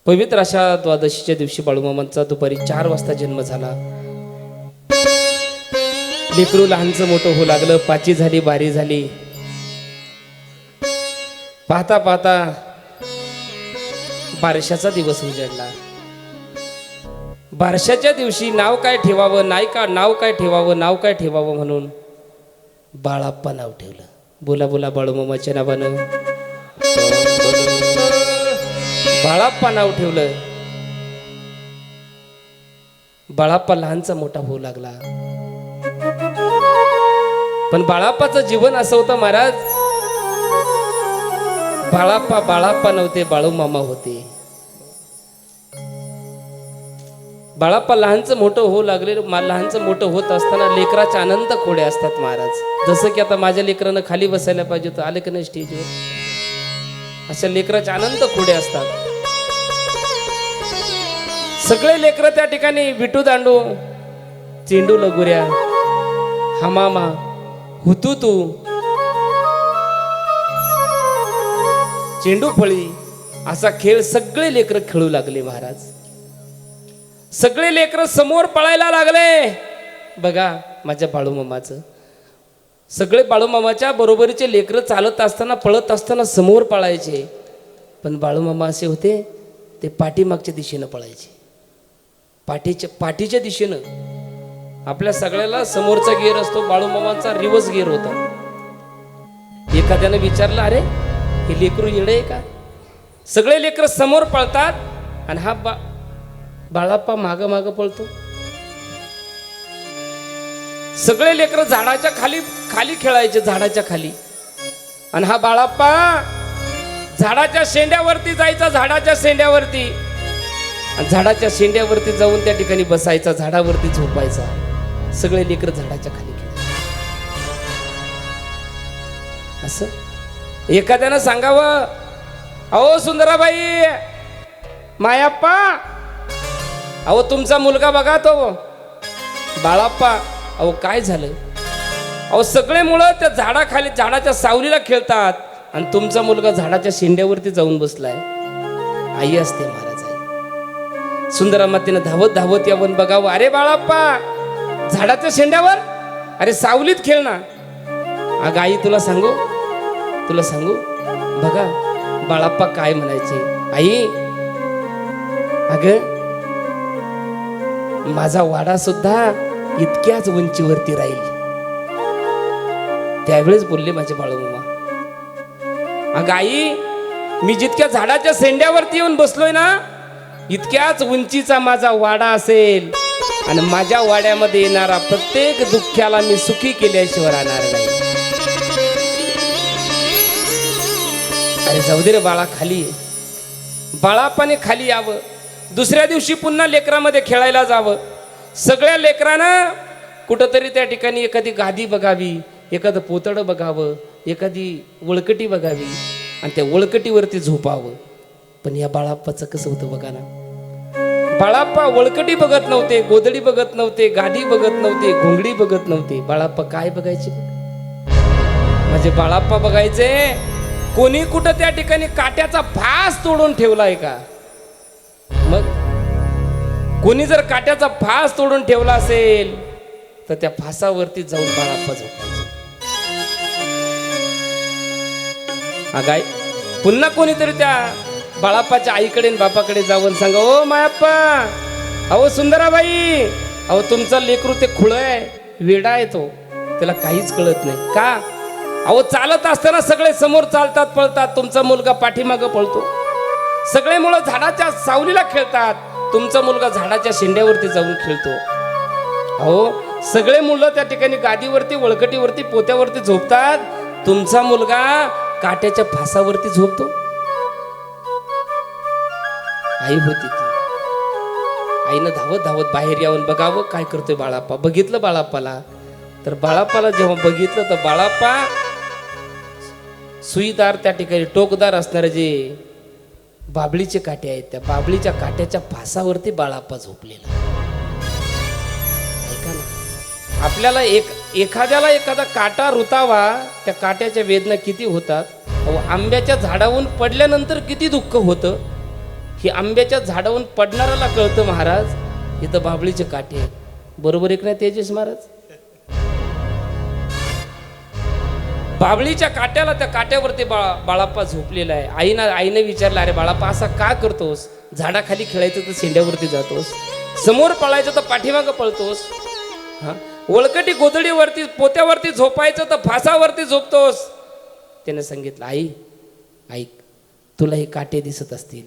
पवित्र अशा द्वादशीच्या दिवशी बाळूमामांचा दुपारी 4 वाजता जन्म झाला. लेकरू लहानचं मोठं होऊ लागलं. पाची झाली, बारी झाली. पाहता पाहता बारशाचा दिवस उजाडला. बारशाच्या दिवशी नाव काय ठेवावं, नाव काय ठेवावं म्हणून बाळाप्पा नाव ठेवलं. बोला बोला बाळूमामाच्या नावानं बाळाप्पा नाव ठेवलं. बाळाप्पा लहानचा मोठा होऊ लागला. पण बाळाप्पाचं जीवन असं होतं महाराज, बाळाप्पा नव्हते, बाळूमामा होते. बाळाप्पा लहानचं मोठं होऊ लागले. लहानचं मोठं होत असताना लेकराचे आनंद खोडे असतात महाराज. जसं की आता माझ्या लेकरानं खाली बसायला पाहिजे होतं, आले की नाही स्टेजवर. अशा लेकराचे आनंद खोडे असतात. सगळे लेकरं त्या ठिकाणी विटू दांडू, चेंडू लगोऱ्या, हमामा, हुतुतू, चेंडू फळी असा खेळ सगळे लेकरं खेळू लागले महाराज. सगळे लेकरं समोर पळायला लागले. बघा माझ्या बाळूमामाचं, सगळे बाळूमामाच्या बरोबरीचे लेकरं चालत असताना पळत असताना समोर पळायचे. पण बाळूमामा असे होते, ते पाठीमागच्या दिशेनं पळायचे. पाठीच्या दिशेनं. आपल्या सगळ्याला समोरचा गिअर असतो, बाळूमामाचा रिवर्स गिअर होता. एखाद्यानं विचारलं, अरे हे लेकरू येडे आहे का? सगळे लेकरं समोर पळतात आणि हा बाळाप्पा माग माग पळतो. सगळे लेकरं झाडाच्या खाली खेळायचे, झाडाच्या खाली. आणि हा बाळाप्पा झाडाच्या शेंड्यावरती जायचा, झाडाच्या शेंड्यावरती. झाडाच्या शेंड्यावरती जाऊन त्या ठिकाणी बसायचा, झाडावरती झोपायचा. सगळे लेकरं झाडाच्या खाली खेळायचे. असं एखाद्यानं सांगावं, अहो सुंदराबाई, मायाप्पा, अहो तुमचा मुलगा बघा तो बाळाप्पा. अहो काय झालं? अहो सगळे मुलं त्या झाडाखाली, झाडाच्या सावलीला खेळतात आणि तुमचा मुलगा झाडाच्या शेंड्यावरती जाऊन बसलाय. आई असते महाराज, आई. सुंदरामातीनं धावत धावत यावं बघावं, अरे बाळाप्पा झाडाच्या शेंड्यावर, अरे सावलीत खेळ ना. अगं आई तुला सांगू बघा बाळाप्पा काय म्हणायचे. आई अगं माझा वाडा सुद्धा इतक्याच उंचीवरती राहील. त्यावेळेस बोलले माझे बाळूमामा, अगं आई मी जितक्या झाडाच्या शेंड्यावरती येऊन बसलोय ना, इतक्याच उंचीचा माझा वाडा असेल आणि माझ्या वाड्यामध्ये येणारा प्रत्येक दुःख्याला मी सुखी केल्याशिवाय राहणार नाही. अरे जाऊ दे रे बाळा, खाली बाळाप्पाने खाली यावं. दुसऱ्या दिवशी पुन्हा लेकरामध्ये खेळायला जावं. सगळ्या लेकरांना कुठंतरी त्या ठिकाणी एखादी गादी बघावी, एखादं पोतडं बघावं, एखादी वळकटी बघावी आणि त्या वळकटीवरती झोपावं. पण या बाळाप्पाचं कसं होतं बघा ना. बाळाप्पा वळकटी बघत नव्हते, गोदडी बघत नव्हते, गादी बघत नव्हते, घोंगडी बघत नव्हते. बाळाप्पा काय बघायचे? म्हणजे बाळाप्पा बघायचे कोणी कुठं त्या ठिकाणी काट्याचा फास तोडून ठेवलाय का. मग कोणी जर काट्याचा फास तोडून ठेवला असेल तर त्या फासावरती जाऊन बाळाप्पा झोपायचे. गाय पुन्हा कोणीतरी त्या बाळाप्पाच्या आईकडे बापाकडे जाऊन सांगा, ओ मायाप्पा, अहो सुंदराबाई, अहो तुमचा लेकरू ते खुळ आहे, वेडा आहे, तो त्याला काहीच कळत नाही का. अहो चालत असताना सगळे समोर चालतात पळतात, तुमचा मुलगा पाठीमागं पळतो. सगळे मुलं झाडाच्या सावलीला खेळतात, तुमचा मुलगा झाडाच्या शेंड्यावरती जाऊन खेळतो. अहो सगळे मुलं त्या ठिकाणी गादीवरती, वळकटीवरती, पोत्यावरती झोपतात, तुमचा मुलगा काट्याच्या फासावरती झोपतो. आई होती ती. आईनं धावत धावत बाहेर यावं बघावं काय करतोय बाळाप्पा. बघितलं बाळाप्पाला, तर बाळाप्पाला जेव्हा बघितलं तर बाळाप्पा सुईदार त्या ठिकाणी टोकदार असणारे जे बाबळीचे काटे आहेत, त्या बाबळीच्या काट्याच्या फासावरती बाळाप्पा झोपलेला. ऐका ना, आपल्याला एखाद्याला एखादा काटा रुतावा, त्या काट्याच्या वेदना किती होतात. आंब्याच्या झाडावरून पडल्यानंतर किती दुःख होतं, ही आंब्याच्या झाडावरून पडणाऱ्याला कळतं महाराज इथं बाबळीचे काटे आहेत. बरोबर एक नाही तेजस महाराज? बाबळीच्या काट्याला, त्या काट्यावरती बाळाप्पा झोपलेला आहे. आईने विचारलं, अरे बाळाप्पा असा का करतोस? झाडाखाली खेळायचं तर शेंड्यावरती जातोस, समोर पळायचं तर पाठीमागं पळतोस, हा वळकटी गोधडीवरती पोत्यावरती झोपायचं तर फासावरती झोपतोस. त्याने सांगितलं, आई ऐक, तुला हे काटे दिसत असतील,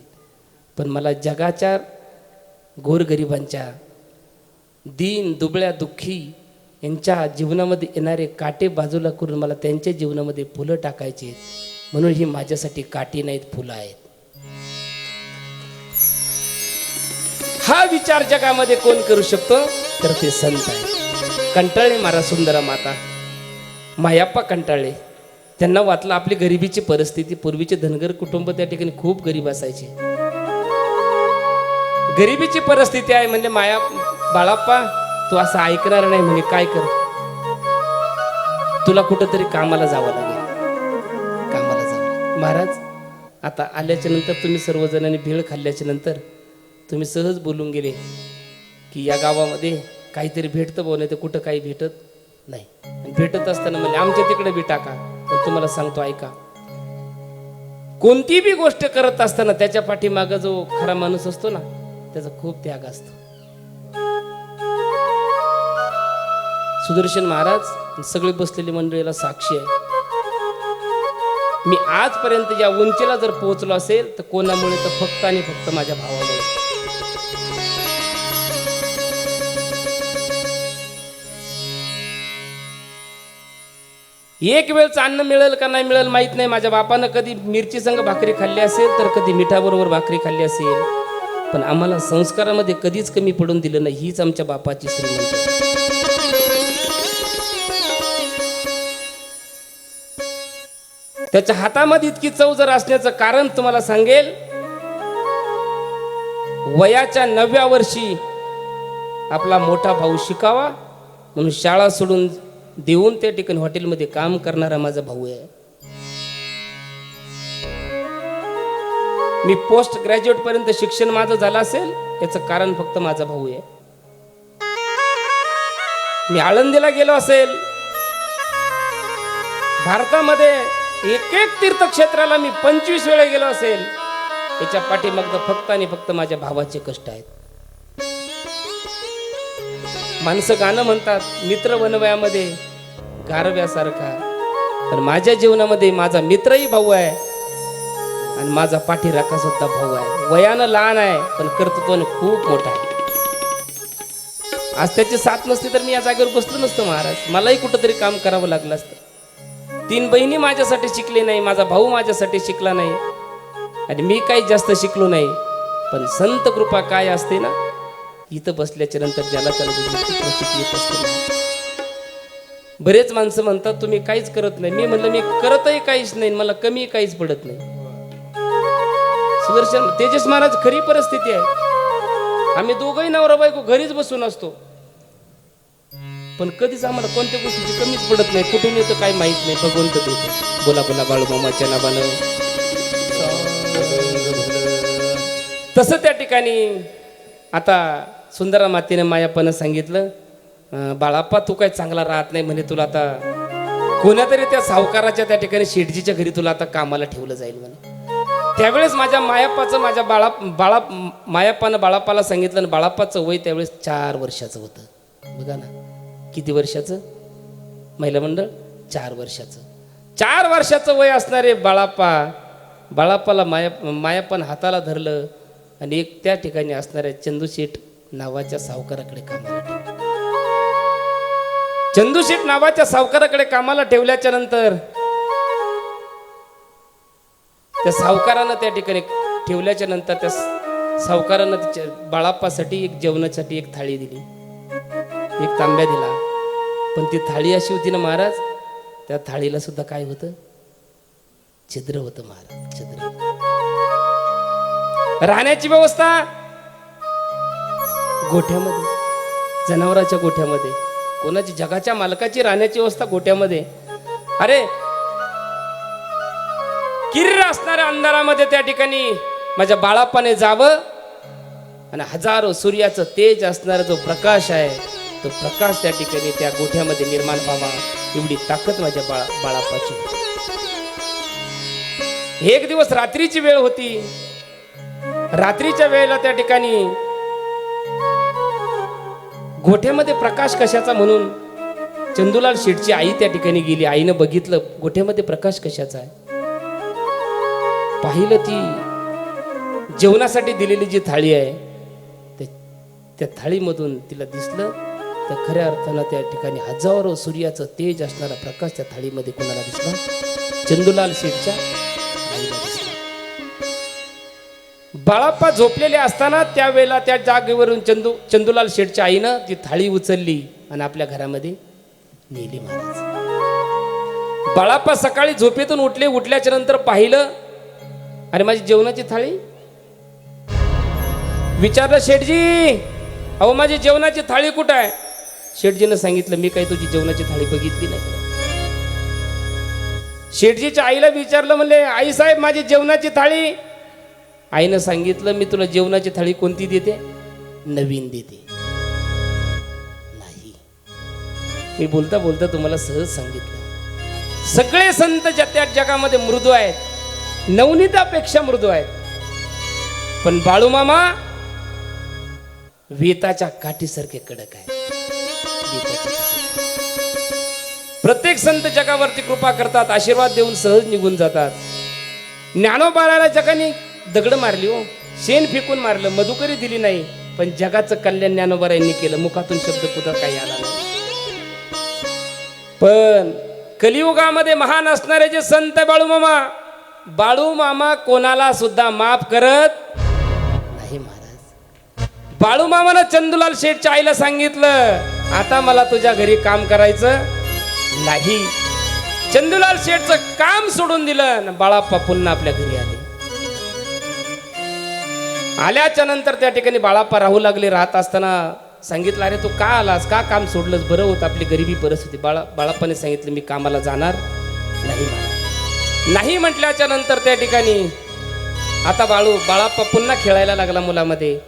पण मला जगाच्या गोरगरिबांच्या, दीन दुबळ्या दुःखी यांच्या जीवनामध्ये येणारे काटे बाजूला करून मला त्यांच्या जीवनामध्ये फुलं टाकायची आहेत, म्हणून ही माझ्यासाठी काटे नाहीत, फुलं आहेत. हा विचार जगामध्ये कोण करू शकतो? तर ते संत आहे. कंटाळले महाराज सुंदरा माता मायाप्पा कंटाळले. त्यांना वाटलं आपली गरिबीची परिस्थिती, पूर्वीचे धनगर कुटुंब त्या ठिकाणी खूप गरीब असायचे. गरिबीची परिस्थिती आहे म्हणजे बाळाप्पा तू असं ऐकणार नाही म्हणे, काय कर, तुला कुठंतरी कामाला जावं लागेल, कामाला जावं. महाराज आता आल्याच्या नंतर तुम्ही सर्वजणांनी भेळ खाल्ल्याच्या नंतर तुम्ही सहज बोलून गेले की या गावामध्ये काहीतरी भेटतं बोल, तर कुठं काही भेटत नाही. भेटत असताना म्हणजे आमच्या तिकडे बी टाका. पण तुम्हाला सांगतो ऐका, कोणती बी गोष्ट करत असताना त्याच्या पाठीमागं जो खरा माणूस असतो ना, त्याचा खूप त्याग असतो. सुदर्शन महाराज सगळे बसलेली मंडळीला साक्षी आहे. मी आजपर्यंत ज्या उंचीला जर पोहोचलो असेल तर कोणामुळे? तर फक्त आणि फक्त माझ्या भावामुळे. एक वेळचं अन्न मिळेल का नाही मिळेल माहित नाही. माझ्या बापानं कधी मिरची संग भाकरी खाल्ली असेल, तर कधी मिठाबरोबर भाकरी खाल्ली असेल, पण आम्हाला संस्कारामध्ये कधीच कमी पडून दिलं नाही. हीच आमच्या बापाची श्रीमंती. त्याच्या हातामध्ये इतकी चव जर असण्याचं कारण तुम्हाला सांगेल, वयाच्या 9व्या वर्षी आपला मोठा भाऊ शिकावा म्हणून शाळा सोडून देऊन त्या ठिकाणी हॉटेलमध्ये काम करणारा माझा भाऊ आहे. मी पोस्ट ग्रॅज्युएट पर्यंत शिक्षण माझं झालं असेल याचं कारण फक्त माझा भाऊ आहे. मी आळंदीला गेलो असेल, भारतामध्ये एक तीर्थक्षेत्राला मी 25 वेळा गेलो असेल, याच्या पाठीमागं फक्त आणि फक्त माझ्या भावाचे कष्ट आहेत. माणसं गाणं म्हणतात, मित्र वनवयामध्ये गारव्यासारखा, पण माझ्या जीवनामध्ये माझा मित्रही भाऊ आहे आणि माझा पाठीराखा सुद्धा भाऊ आहे. वयानं लहान आहे पण कर्तृत्वानं खूप मोठा आहे. आज त्याची साथ नसती तर मी या जागेवर बसलो नसतो महाराज. मलाही कुठंतरी काम करावं लागलं असतं. 3 बहिणी माझ्यासाठी शिकले नाही, माझा भाऊ माझ्यासाठी शिकला नाही आणि मी काही जास्त शिकलो नाही. पण संत कृपा काय असते ना, इथं बसल्याच्या नंतर ज्याला त्याला येत असते. बरेच माणसं म्हणतात तुम्ही काहीच करत नाही. मी म्हणलं मी करतही काहीच नाही, मला कमी काहीच पडत नाही. सुदर्शन तेजस महाराज खरी परिस्थिती आहे. आम्ही दोघंही नवरा बायको घरीच बसून असतो, पण कधीच आम्हाला कोणत्या गोष्टीची कमीच पडत नाही. कुठून येतं काही माहित नाही, भगवंत देतो. बोला बोला बाळूमामाच्या नावानं. तसं त्या ठिकाणी आता सुंदरा मातेने मायापणं सांगितलं, बाळाप्पा तू काय चांगला राहत नाही म्हणे, तुला आता कोणातरी त्या सावकाराच्या त्या ठिकाणी शेठजीच्या घरी तुला आता कामाला ठेवलं जाईल म्हणे. त्यावेळेस माझ्या मायाप्पाचं मायाप्पानं बाळाप्पाला सांगितलं आणि बाळाप्पाचं वय त्यावेळेस 4 वर्षाचं होतं. बघा ना किती वर्षाचं महिला मंडळ, 4 वर्षाचं. 4 वर्षाचं वय असणारे बाळाप्पाला मायाप्पानं हाताला धरलं आणि एक त्या ठिकाणी असणाऱ्या चंदूशेठ नावाच्या सावकाराकडे कामाला ठेवलं. चंदूशेठ नावाच्या सावकाराकडे कामाला ठेवल्याच्या नंतर त्या सावकारानं त्या ठिकाणी ठेवल्याच्या नंतर त्या सावकारानं बाळाप्पासाठी एक जेवणासाठी एक थाळी दिली, एक तांब्या दिला. पण ती थाळी अशी होती ना महाराज, त्या थाळीला सुद्धा काय होतं, छिद्र होतं महाराज, छिद्र. राहण्याची व्यवस्था गोठ्यामध्ये, जनावराच्या गोठ्यामध्ये, कोणाची जगाच्या मालकाची राहण्याची व्यवस्था गोठ्यामध्ये. अरे किर्र असणाऱ्या अंधारामध्ये त्या ठिकाणी माझ्या बाळापाने जावं आणि हजारो सूर्याचं तेज असणारा जो प्रकाश आहे तो प्रकाश त्या ठिकाणी त्या गोठ्यामध्ये निर्माण व्हावा एवढी ताकद माझ्या बाळापाची होती. एक दिवस रात्रीची वेळ होती. रात्रीच्या वेळेला त्या ठिकाणी गोठ्यामध्ये प्रकाश कशाचा म्हणून चंदूलाल शेठची आई त्या ठिकाणी गेली. आईनं बघितलं गोठ्यामध्ये प्रकाश कशाचा आहे. पाहिलं ती जेवणासाठी दिलेली जी थाळी आहे त्या थाळीमधून तिला दिसलं तर खऱ्या अर्थानं त्या ठिकाणी हजारो सूर्याचं तेज असणारा प्रकाश त्या थाळीमध्ये कोणाला दिसला? चंदूलाल शेठच्या आईला दिसला. बाळाप्पा झोपलेले असताना त्यावेळेला त्या जागेवरून चंदूलाल शेठच्या आईनं ती थाळी उचलली आणि आपल्या घरामध्ये नेली. महाराज बाळाप्पा सकाळी झोपेतून उठल्याच्या नंतर पाहिलं अरे माझी जेवणाची थाळी. विचारलं शेठजी अहो माझी जेवणाची थाळी कुठं आहे? शेठजीनं सांगितलं मी काही तुझी जेवणाची थाळी बघितली नाही. शेठजीच्या आईला विचारलं म्हणले आई साहेब माझी जेवणाची थाळी. आईनं सांगितलं मी तुला जेवणाची थाळी कोणती देते? नवीन देते. नाही मी बोलता बोलता तुम्हाला सहज सांगितलं सगळे संत त्या जगामध्ये मृदू आहेत, नवनीतापेक्षा मृदू आहेत, पण बाळूमामा वेताच्या काठीसारखे कडक आहे. प्रत्येक संत जगावरती कृपा करतात, आशीर्वाद देऊन सहज निघून जातात. ज्ञानोबाला जगाने दगड मारली हो, शेण फेकून मारलं, मधुकरी दिली नाही, पण जगाचं कल्याण ज्ञानोबारायांनी केलं. मुखातून शब्द कुठं काही आला नाही. पण कलियुगामध्ये महान असणारे जे संत बाळूमामा कोणाला सुद्धा माफ करत नाही. महाराज बाळूमामानं चंदूलाल शेठच्या आईला सांगितलं आता मला तुझ्या घरी काम करायचं नाही. चंदूलाल शेठचं काम सोडून दिलं. बाळाप्पा पुन्हा आपल्या घरी आले. आल्याच्या नंतर त्या ठिकाणी बाळाप्पा राहू लागले. राहत असताना सांगितलं अरे तू का आलास, का काम सोडलंस, बरं होत आपली गरिबी परिस्थिती. बाळाप्पाने सांगितलं मी कामाला जाणार नाही. नाही म्हटल्याच्या नंतर त्या ठिकाणी आता बाळाप्पा पुन्हा खेळायला लागला मुलामध्ये.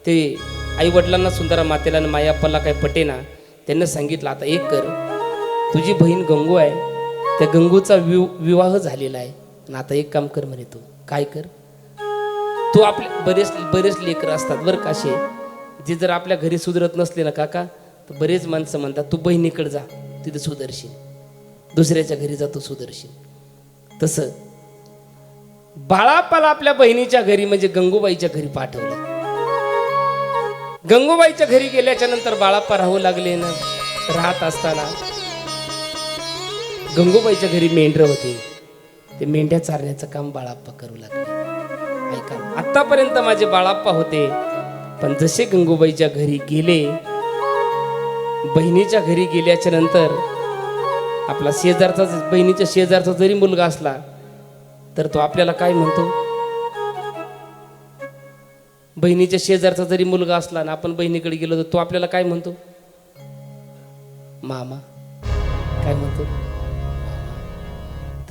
ते आई वडिलांना सुंदरा मातेला आणि मायाप्पाला काही पटेना. त्यांना सांगितलं आता एक कर, तुझी बहीण गंगू आहे, त्या गंगूचा विवाह झालेला आहे आणि आता एक काम कर म्हणे. तू काय कर, तू आपले बरेच लेकरं असतात बरं का असे जे जर आपल्या घरी सुधरत नसले ना काका तर बरेच माणसं म्हणतात तू बहिणीकडे जा तिथे सुधरशील, दुसऱ्याच्या घरी जा तू सुधरशील. तसं बाळाप्पाला आपल्या बहिणीच्या घरी म्हणजे गंगूबाईच्या घरी पाठवलं. गंगूबाईच्या घरी गेल्याच्या नंतर बाळाप्पा राहू लागले ना. राहत असताना गंगूबाईच्या घरी मेंढरं होते. ते मेंढ्या चारण्याचं काम बाळाप्पा करू लागले. ऐका आतापर्यंत माझे बाळाप्पा होते, पण जसे गंगूबाईच्या घरी गेले, बहिणीच्या घरी गेल्याच्या नंतर आपला शेजारचा बहिणीच्या शेजारचा जरी मुलगा असला तर तो आपल्याला काय म्हणतो? बहिणीच्या शेजारचा जरी मुलगा असला ना आपण बहिणीकडे गेलो तर तो आपल्याला काय म्हणतो? मामा. काय म्हणतो?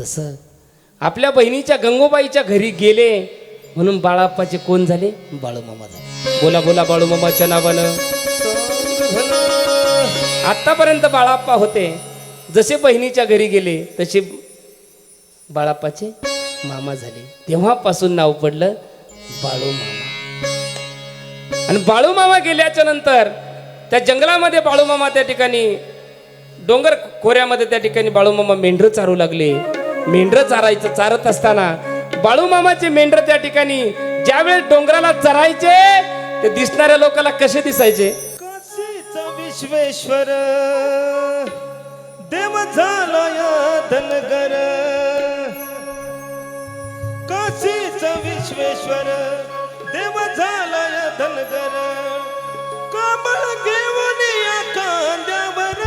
तसं आपल्या बहिणीच्या गंगूबाईच्या घरी गेले म्हणून बाळाप्पाचे कोण झाले? बाळूमामा झाले. बोला बोला बाळूमामाच्या नावानं. आतापर्यंत बाळाप्पा होते, जसे बहिणीच्या घरी गेले तसे बाळाप्पाचे मामा झाले. तेव्हापासून नाव पडलं बाळूमामा. आणि बाळूमामा गेल्याच्या नंतर त्या जंगलामध्ये बाळूमामा त्या ठिकाणी डोंगर खोऱ्यामध्ये त्या ठिकाणी बाळूमामा मेंढरं चारू लागले. मेंढरं चारत असताना बाळूमामाचे मेंढरं त्या ठिकाणी ज्यावेळेस डोंगराला चरायचे ते दिसणाऱ्या लोकांना कसे दिसायचे? काशीचा विश्वेश्वर देव झालाय धनगर, काशीचा विश्वेश्वर देव झालाय धनगर, कमळ घेऊन या कांद्यावर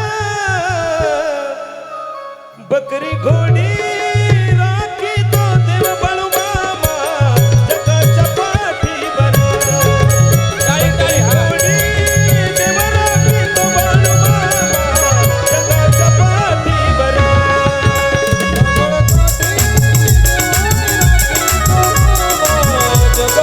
बकरी घोडी राखी तो देव बाळूमामा जगाच्या पाठीवर. घोडी देव राखी तो बाळूमामा जगाच्या पाठीवर. जगाच्या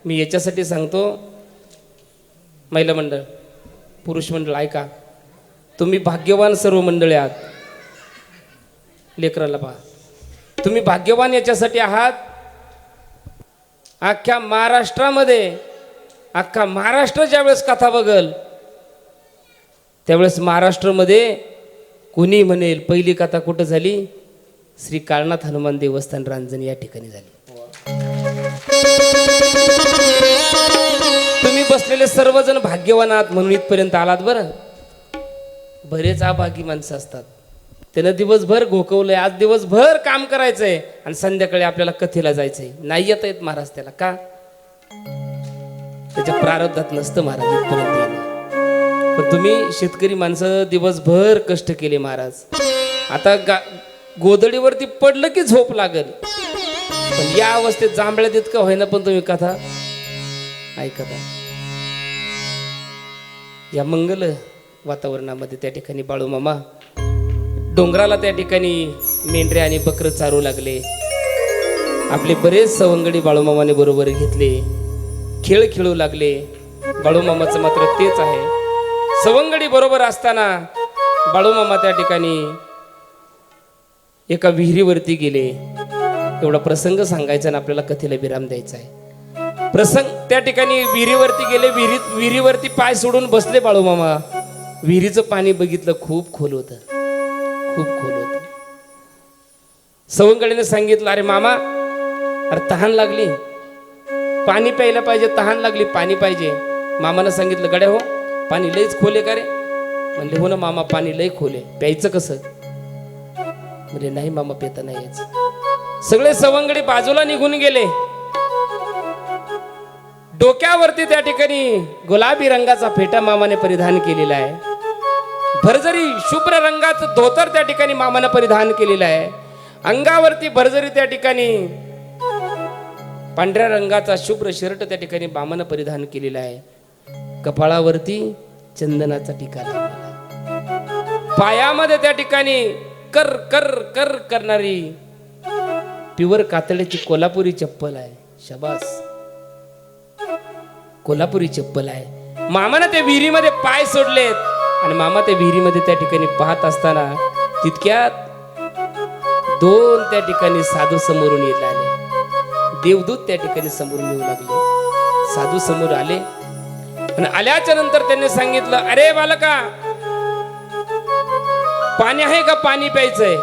मी याच्यासाठी सांगतो, महिला मंडळ, पुरुष मंडळ ऐका, तुम्ही भाग्यवान सर्व मंडळी आहात. लेकराला पहा, तुम्ही भाग्यवान याच्यासाठी आहात, अख्ख्या महाराष्ट्रामध्ये, अख्खा महाराष्ट्र ज्यावेळेस कथा बघल त्यावेळेस महाराष्ट्रामध्ये कोणी म्हणेल पहिली कथा कुठं झाली? श्री काळनाथ हनुमान देवस्थान रांजणी या ठिकाणी झाली. तुम्ही बसलेले सर्वजण भाग्यवान आहात म्हणून इथपर्यंत आलात. बरं, बरेच अभागी माणसं असतात, त्यानं दिवसभर घोकवलंय, आज दिवसभर काम करायचंय आणि संध्याकाळी आपल्याला कथेला जायचंय, नाही येता येत महाराज त्याला. का? त्याच्या प्रारब्धात नसतं महाराज इथपर्यंत येणं. पण तुम्ही शेतकरी माणसं दिवसभर कष्ट केले महाराज, आता गोदडीवरती पडलं की झोप लागल, पण या अवस्थेत जांभळ्यात इतकं होईना पण तुम्ही कथा ऐकता. या मंगल वातावरणामध्ये त्या ठिकाणी बाळूमामा डोंगराला त्या ठिकाणी मेंढऱ्या आणि बकरं चारू लागले. आपले बरेच सवंगडी बाळूमामाने बरोबर घेतले, खेळ खेळू लागले. बाळूमामाचं मात्र तेच आहे, सवंगडी बरोबर असताना बाळूमामा त्या ठिकाणी एका विहिरीवरती गेले. एवढा प्रसंग सांगायचा ना आपल्याला कथेला विराम द्यायचा आहे. प्रसंग त्या ठिकाणी विहिरीवरती गेले, विहिरीवरती पाय सोडून बसले बाळूमामा. विहिरीचं पाणी बघितलं, खूप खोल होतं, खूप खोल होतं. सवंगडीने सांगितलं, अरे मामा, अरे तहान लागली, पाणी प्यायला पाहिजे, तहान लागली, पाणी पाहिजे. मामानं सांगितलं, गड्या हो, पाणी लईच खोले का रे? म्हणले, हो ना मामा, पाणी लई खोले, प्यायचं कसं? म्हणजे नाही मामा, पेता नाही यायचं. सगळे सवंगडी बाजूला निघून गेले. डोक्यावरती त्या ठिकाणी गुलाबी रंगाचा फेटा मामाने परिधान केलेला आहे. भरजरी शुभ्र रंगाचं धोतर त्या ठिकाणी मामाने परिधान केलेलं आहे. अंगावरती भरजरी त्या ठिकाणी पांढऱ्या रंगाचा शुभ्र शर्ट त्या ठिकाणी मामाने परिधान केलेला आहे. कपाळावरती चंदनाचा टिका लावलेला. पायामध्ये त्या ठिकाणी कर कर कर करणारी प्युअर कातड्याची कोल्हापुरी चप्पल आहे. शबास, कोल्हापुरी चप्पल आहे. मामाने त्या विहिरीमध्ये पाय सोडलेत आणि मामा त्या विहिरीमध्ये त्या ठिकाणी पाहत असताना तितक्यात दोन त्या ठिकाणी साधू समोरून येत आले. देवदूत त्या ठिकाणी समोरून येऊ लागले. साधू समोर आले आणि आल्याच्या नंतर त्यांनी सांगितलं, अरे बालका, पाणी आहे का? पाणी प्यायचंय.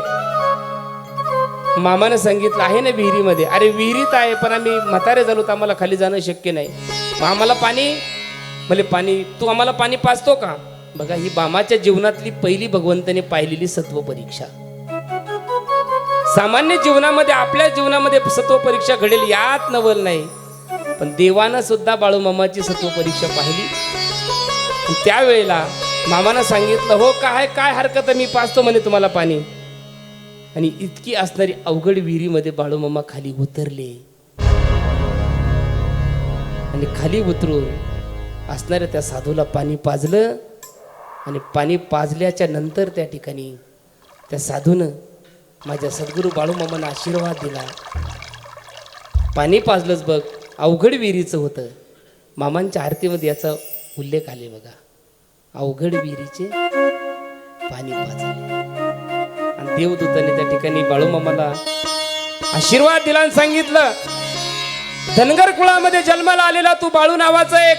मामाने सांगितलं, आहे ना विहिरीमध्ये. अरे विहिरीत आहे, पण आम्ही म्हातारे झालो तर आम्हाला खाली जाणं शक्य नाही. मग आम्हाला पाणी, म्हणजे पाणी, तू आम्हाला पाणी पाजतो का? बघा, ही मामाच्या जीवनातली पहिली भगवंताने पाहिलेली सत्व परीक्षा. सामान्य जीवनामध्ये, आपल्या जीवनामध्ये सत्व परीक्षा घडेल यात नवल नाही, पण देवानं सुद्धा बाळूमामाची सत्व परीक्षा पाहिली. त्यावेळेला मामानं सांगितलं, हो काय काय हरकत, मी पाजतो म्हणे तुम्हाला पाणी. आणि इतकी असणारी अवघड विहिरीमध्ये बाळूमामा खाली उतरले आणि खाली उतरून असणाऱ्या त्या साधूला पाणी पाजलं. आणि पाणी पाजल्याच्या नंतर त्या ठिकाणी त्या साधूनं माझ्या सद्गुरू बाळूमामांना आशीर्वाद दिला. पाणी पाजलंच बघ, अवघड विहिरीचं होतं. मामांच्या आरतीमध्ये याचा उल्लेख आले बघा, अवघड विहिरीचे पाणी पाजले. आणि देवदूताने त्या ठिकाणी बाळूमामाला आशीर्वाद दिला आणि सांगितलं, धनगर कुळामध्ये जन्माला आलेला तू बाळू नावाचा एक,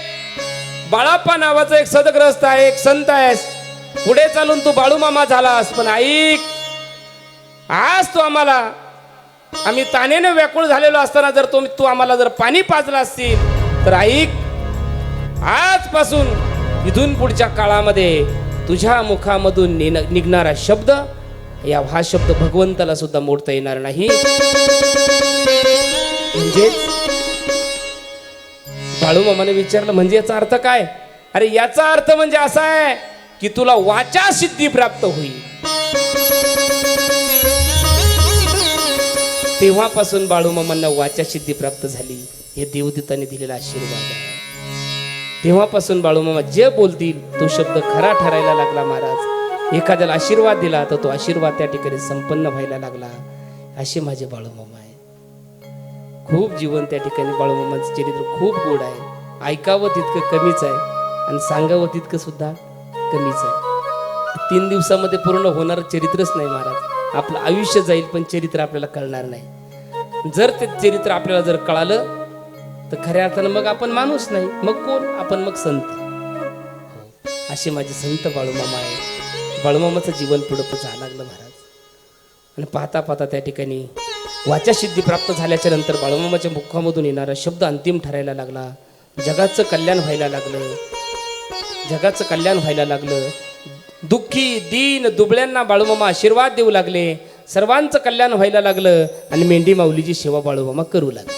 बाळाप्पा नावाचा एक सदग्रस्त आहे, एक संत आहेस. पुढे चालून तू बाळूमामा झालास. पण ऐक, आज तू आम्हाला, आम्ही तानेने व्याकुळ झालेलो असताना जर तू आम्हाला जर पाणी पाजला असतील तर ऐक, आजपासून इथून पुढच्या काळामध्ये तुझ्या मुखामधून निघणारा शब्द, हा शब्द भगवंताला सुद्धा मोडता येणार नाही. म्हणजे बाळूमामाने विचारलं, म्हणजे याचा अर्थ काय? अरे याचा अर्थ म्हणजे असा आहे की तुला वाचा सिद्धी प्राप्त होईल. तेव्हापासून बाळूमामांना वाचा सिद्धी प्राप्त झाली. हे देवदूतांनी दिलेला आशीर्वाद आहे. तेव्हापासून बाळूमामा जे बोलतील तो शब्द खरा ठरायला लागला. महाराज, एखाद्याला आशीर्वाद दिला तर तो आशीर्वाद त्या ठिकाणी संपन्न व्हायला लागला. असे माझे बाळूमामा आहे. खूप जीवन त्या ठिकाणी बाळूमामाचं चरित्र खूप गोड आहे. ऐकावं तितकं कमीच आहे आणि सांगावं तितकं सुद्धा कमीच आहे. 3 दिवसामध्ये पूर्ण होणारं चरित्रच नाही महाराज. आपलं आयुष्य जाईल पण चरित्र आपल्याला कळणार नाही. जर ते चरित्र आपल्याला जर कळालं तर खऱ्या अर्थानं मग आपण माणूस नाही, मग कोण आपण, मग संत. असे माझे संत बाळूमामा आहे. बाळूमामाचं जीवन पुढं जायला लागलं महाराज. आणि पाहता पाहता त्या ठिकाणी वाचासिद्धी प्राप्त झाल्याच्या नंतर बाळूमामाच्या मुखामधून येणारा शब्द अंतिम ठरायला लागला. जगाचं कल्याण व्हायला लागलं, जगाचं कल्याण व्हायला लागलं. दुःखी दीन दुबळ्यांना बाळूमामा आशीर्वाद देऊ लागले. सर्वांचं कल्याण व्हायला लागलं आणि मेंढी माऊलीची सेवा बाळूमामा करू लागले.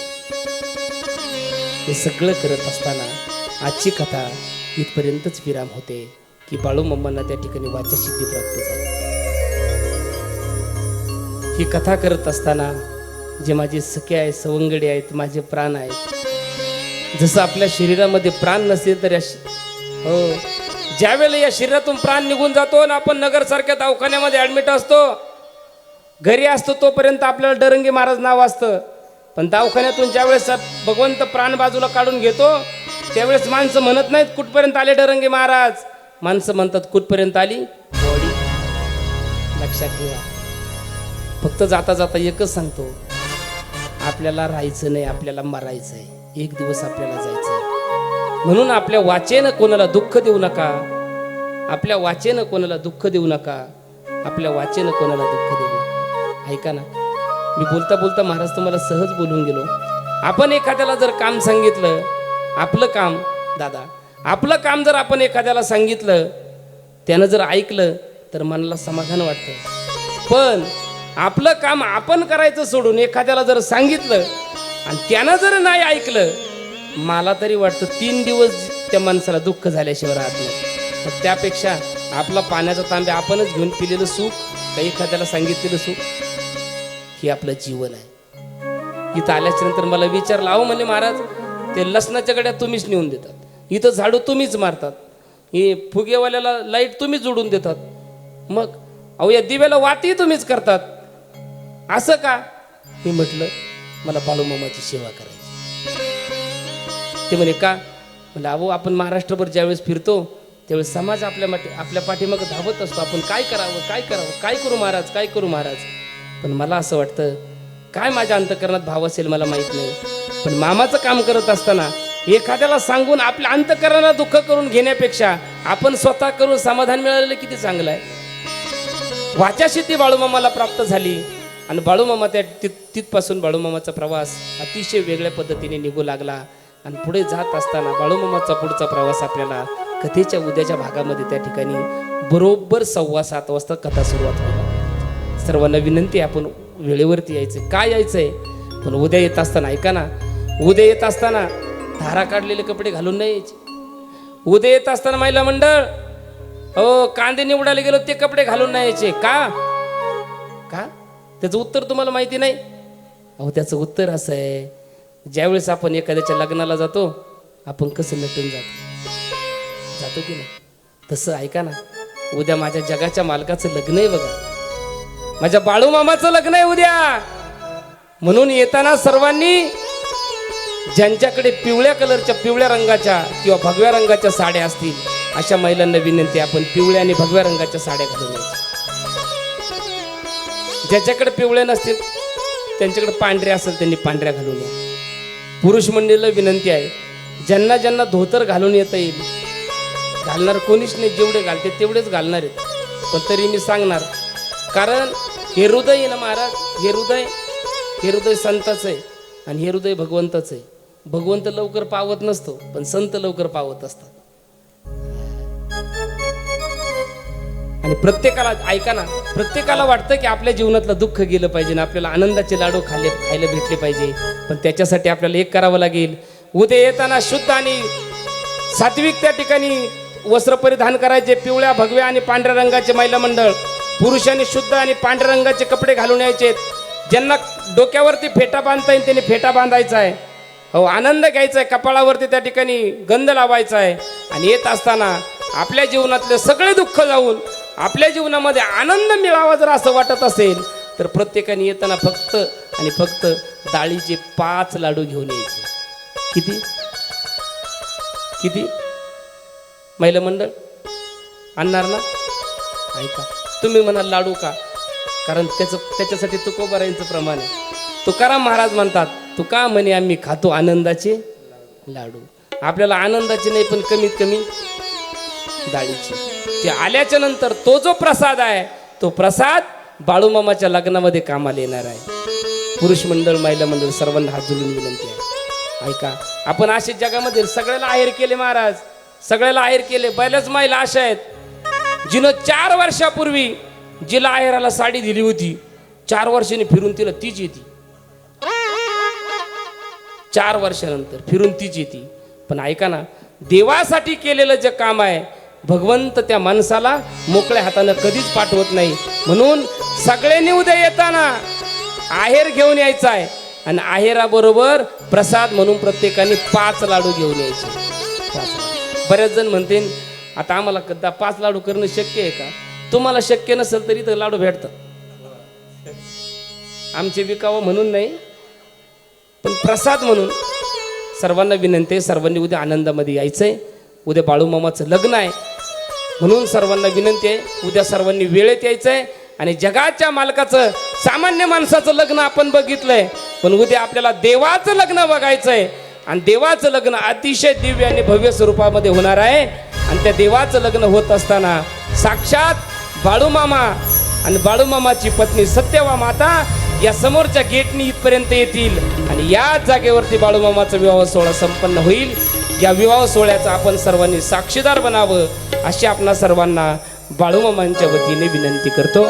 हे सगळं करत असताना आजची कथा इथपर्यंतच विराम होते की बाळूमामांना त्या ठिकाणी वाचासिद्धी प्राप्त झाली. ही कथा करत असताना जे माझे सखे आहेत, सवंगडी आहेत, माझे प्राण आहेत. जसं आपल्या शरीरामध्ये प्राण नसेल तर हो, ज्या वेळेला या शरीरातून प्राण निघून जातो ना, आपण नगरसारख्या दवाखान्यामध्ये ॲडमिट असतो, घरी असतो, तोपर्यंत आपल्याला डरंगी महाराज नाव असतं. पण दवाखान्यातून ज्यावेळेस भगवंत प्राण बाजूला काढून घेतो त्यावेळेस माणसं म्हणत नाहीत कुठपर्यंत आले डरंगी महाराज. माणसं म्हणतात कुठपर्यंत आली बॉडी. लक्षात ठेवा. फक्त जाता जाता एकच सांगतो, आपल्याला राहायचं नाही, आपल्याला मरायचं आहे. एक दिवस आपल्याला जायचं आहे. म्हणून आपल्या वाचेनं कोणाला दुःख देऊ नका. आपल्या वाचेनं कोणाला दुःख देऊ नका. आपल्या वाचेनं कोणाला दुःख देऊ नका. ऐका ना, मी बोलता बोलता महाराज तुम्हाला सहज बोलून गेलो. आपण एखाद्याला जर काम सांगितलं, आपलं काम दादा, आपलं काम जर आपण एखाद्याला सांगितलं, त्यानं जर ऐकलं तर मनाला समाधान वाटतं. पण आपलं काम आपण करायचं सोडून एखाद्याला जर सांगितलं आणि त्यानं जर नाही ऐकलं, मला तरी वाटतं 3 दिवस त्या माणसाला दुःख झाल्याशिवाय राहत नाही. तर त्यापेक्षा आपला पाण्याचा तांब्या आपणच घेऊन पिलेलं सुख, का एखाद्याला सांगितलेलं सुख, हे आपलं जीवन आहे. इथं आल्याच्या नंतर मला विचारलं, अहो म्हणे महाराज, ते लसणाच्या गड्या तुम्हीच नेऊन देतात, इथं झाडू तुम्हीच मारतात, हे फुगेवाल्याला लाईट तुम्हीच जोडून देतात, मग अहो या दिव्याला वाती तुम्हीच करतात, असं का? मी म्हटलं मला बाळूमामाची सेवा करायची. ते म्हणे का? म्हणलं अहो आपण महाराष्ट्रभर ज्यावेळेस फिरतो त्यावेळेस समाज आपल्या पाठीमागं धावत असतो. आपण काय करावं, काय करावं, काय करू महाराज, काय करू महाराज. पण मला असं वाटतं, काय माझ्या अंतःकरणात भाव असेल मला माहीत नाही, पण मामाचं काम करत असताना एखाद्याला सांगून आपल्या अंतःकरणाला दुःख करून घेण्यापेक्षा आपण स्वतः करून समाधान मिळालेलं किती चांगलं आहे. वाचासिद्धी बाळूमामाला प्राप्त झाली आणि बाळूमामा त्या तिथपासून बाळूमामाचा प्रवास अतिशय वेगळ्या पद्धतीने निघू लागला. आणि पुढे जात असताना बाळूमामाचा पुढचा प्रवास आपल्याला कथेच्या उद्याच्या भागामध्ये त्या ठिकाणी बरोबर 7:15 वाजता कथा सुरुवात होईल. सर्वांना विनंती आहे, आपण वेळेवरती यायचं. काय यायचं आहे, पण उद्या येत असताना ऐका ना, उद्या येत असताना धारा काढलेले कपडे घालून नाही यायचे. उद्या येत असताना महिला मंडळ, हो कांदे निवडायला गेलो ते कपडे घालून नाही यायचे. का? त्याचं उत्तर तुम्हाला माहिती नाही? अहो त्याचं उत्तर असं आहे, ज्यावेळेस आपण एखाद्याच्या लग्नाला जातो आपण कसं नटून जातो की नाही, तसं ऐका ना, उद्या माझ्या जगाच्या मालकाचं लग्न आहे बघा, माझ्या बाळूमामाचं लग्न आहे उद्या. म्हणून येताना सर्वांनी ज्यांच्याकडे पिवळ्या कलरच्या, पिवळ्या रंगाच्या किंवा भगव्या रंगाच्या साड्या असतील अशा महिलांना विनंती, आपण पिवळ्या आणि भगव्या रंगाच्या साड्या घालून यायच्या. ज्याच्याकडे पिवळ्या नसतील त्यांच्याकडे पांढऱ्या असेल त्यांनी पांढऱ्या घालून या. पुरुष मंडळीला विनंती आहे, ज्यांना ज्यांना धोतर घालून येता येईल, घालणार कोणीच नाही, जेवढे घालते तेवढेच घालणार आहेत. पण तरी मी सांगणार, कारण हे हृदय आहे ना महाराज, हे हृदय संताचं आहे आणि हे हृदय भगवंताचं आहे. भगवंत लवकर पावत नसतो, पण संत लवकर पावत असतात. आणि प्रत्येकाला ऐका ना, प्रत्येकाला वाटतं की आपल्या जीवनातलं दुःख गेलं पाहिजे ना, आपल्याला आनंदाचे लाडू खायला भेटले पाहिजे. पण त्याच्यासाठी आपल्याला एक करावं लागेल, उद्या येताना शुद्ध आणि सात्विक त्या ठिकाणी वस्त्र परिधान करायचे. पिवळ्या भगव्या आणि पांढऱ्या रंगाचे महिला मंडळ, पुरुषांनी शुद्ध आणि पांढऱ्या रंगाचे कपडे घालून यायचे. ज्यांना डोक्यावरती फेटा बांधता येईल त्यांनी फेटा बांधायचा आहे. हो, आनंद घ्यायचा आहे, कपाळावरती त्या ठिकाणी गंध लावायचा आहे. आणि येत असताना आपल्या जीवनातले सगळे दुःख जाऊन आपल्या जीवनामध्ये आनंद मिळावा जर असं वाटत असेल तर प्रत्येकाने येताना फक्त आणि फक्त डाळीचे 5 लाडू घेऊन यायचे. किती किती महिला मंडळ आणणार ना? ऐका, तुम्ही म्हणाल लाडू का? कारण त्याच्यासाठी तुकोबारायांचं प्रमाण आहे. तुकाराम महाराज म्हणतात, तुका म्हणे आम्ही खातो आनंदाचे लाडू. आपल्याला आनंदाचे नाही, पण कमीत कमी डाळीची. ते आल्याच्या नंतर तो जो प्रसाद आहे, तो प्रसाद बाळूमामाच्या लग्नामध्ये कामाला येणार आहे. पुरुष मंडळ, महिला मंडळ सर्वांना हात जोडून विनंती आहे. ऐका, आपण असे जगामध्ये सगळ्याला आहेर केले महाराज, सगळ्याला आहेर केले. बऱ्याच महिला अशा आहेत जिनं 4 वर्षापूर्वी जिला आहेराला साडी दिली होती, 4 वर्षांनी फिरून तिला तीच येते. 4 वर्षानंतर फिरून तीच येते. पण ऐका ना, देवासाठी केलेलं जे काम आहे, भगवंत त्या माणसाला मोकळ्या हातानं कधीच पाठवत नाही. म्हणून सगळ्यांनी उद्या येताना आहेर घेऊन यायचा आहे, आणि आहेराबरोबर प्रसाद म्हणून प्रत्येकाने 5 लाडू घेऊन यायचे. 5 लाडू. बरेच जण म्हणते आता आम्हाला कदा 5 लाडू करणं शक्य आहे का? तुम्हाला शक्य नसेल तरी तर लाडू भेटतात. आमचे विकावं म्हणून नाही, पण प्रसाद म्हणून सर्वांना विनंती आहे, सर्वांनी उद्या आनंदामध्ये यायचंय. उद्या बाळूमामाचं लग्न आहे, म्हणून सर्वांना विनंती आहे, उद्या सर्वांनी वेळेत यायचंय. आणि जगाच्या मालकाचं, सामान्य माणसाचं लग्न आपण बघितलंय, पण उद्या आपल्याला देवाचं लग्न बघायचंय. आणि देवाचं लग्न अतिशय दिव्य आणि भव्य स्वरूपामध्ये होणार आहे. आणि त्या देवाचं लग्न होत असताना साक्षात बाळूमामा आणि बाळूमामाची पत्नी सत्यवा माता या समोरच्या गेटनी इथपर्यंत येतील, आणि या जागेवरती बाळूमामाचा विवाह सोहळा संपन्न होईल. या विवाह सोहळ्याचा आपण सर्वांनी साक्षीदार बनावं, अशी आपणा सर्वांना बाळूमामांच्या वतीने विनंती करतो.